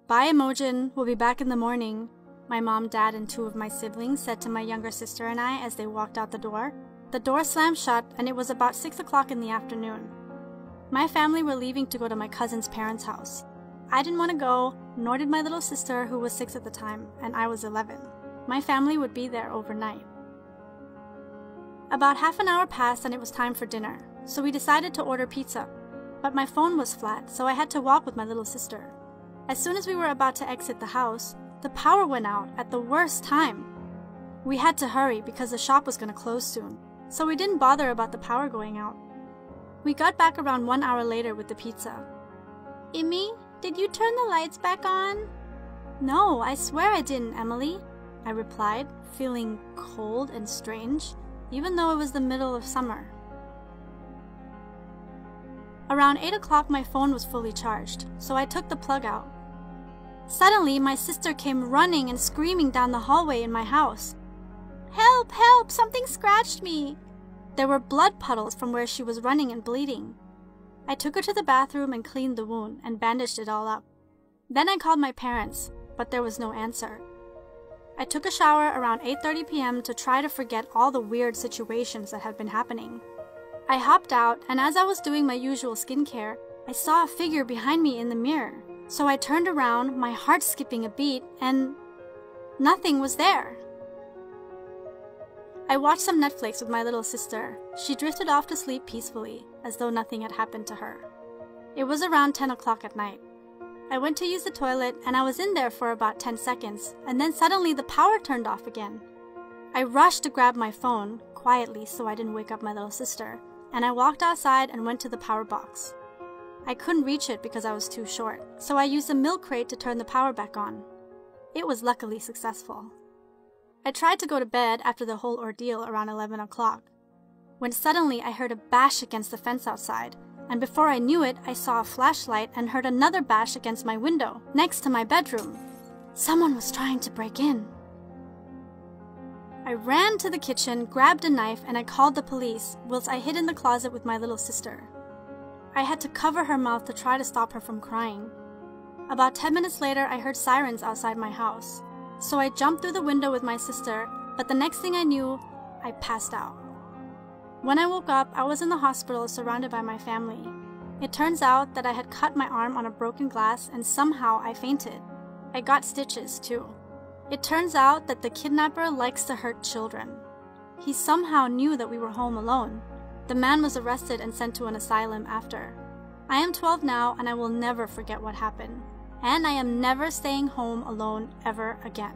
"Bye, Imogen. We'll be back in the morning," my mom, dad, and 2 of my siblings said to my younger sister and I as they walked out the door. The door slammed shut, and it was about 6 o'clock in the afternoon. My family were leaving to go to my cousin's parents' house. I didn't want to go, nor did my little sister, who was 6 at the time, and I was 11. My family would be there overnight. About half an hour passed and it was time for dinner, so we decided to order pizza. But my phone was flat, so I had to walk with my little sister. As soon as we were about to exit the house, the power went out at the worst time. We had to hurry because the shop was going to close soon, so we didn't bother about the power going out. We got back around 1 hour later with the pizza. "Immy, did you turn the lights back on?" "No, I swear I didn't, Emily," I replied, feeling cold and strange, even though it was the middle of summer. Around 8 o'clock, my phone was fully charged, so I took the plug out. Suddenly, my sister came running and screaming down the hallway in my house. "Help! Help! Something scratched me!" There were blood puddles from where she was running and bleeding. I took her to the bathroom and cleaned the wound and bandaged it all up. Then I called my parents, but there was no answer. I took a shower around 8:30 p.m. to try to forget all the weird situations that had been happening. I hopped out, and as I was doing my usual skincare, I saw a figure behind me in the mirror. So I turned around, my heart skipping a beat, and nothing was there. I watched some Netflix with my little sister. She drifted off to sleep peacefully, as though nothing had happened to her. It was around 10 o'clock at night. I went to use the toilet, and I was in there for about 10 seconds, and then suddenly the power turned off again. I rushed to grab my phone, quietly so I didn't wake up my little sister, and I walked outside and went to the power box. I couldn't reach it because I was too short, so I used a milk crate to turn the power back on. It was luckily successful. I tried to go to bed after the whole ordeal around 11 o'clock, when suddenly I heard a bash against the fence outside, and before I knew it, I saw a flashlight and heard another bash against my window, next to my bedroom. Someone was trying to break in. I ran to the kitchen, grabbed a knife, and I called the police, whilst I hid in the closet with my little sister. I had to cover her mouth to try to stop her from crying. About 10 minutes later, I heard sirens outside my house. So I jumped through the window with my sister, but the next thing I knew, I passed out. When I woke up, I was in the hospital surrounded by my family. It turns out that I had cut my arm on a broken glass and somehow I fainted. I got stitches too. It turns out that the kidnapper likes to hurt children. He somehow knew that we were home alone. The man was arrested and sent to an asylum after. I am 12 now and I will never forget what happened. And I am never staying home alone ever again.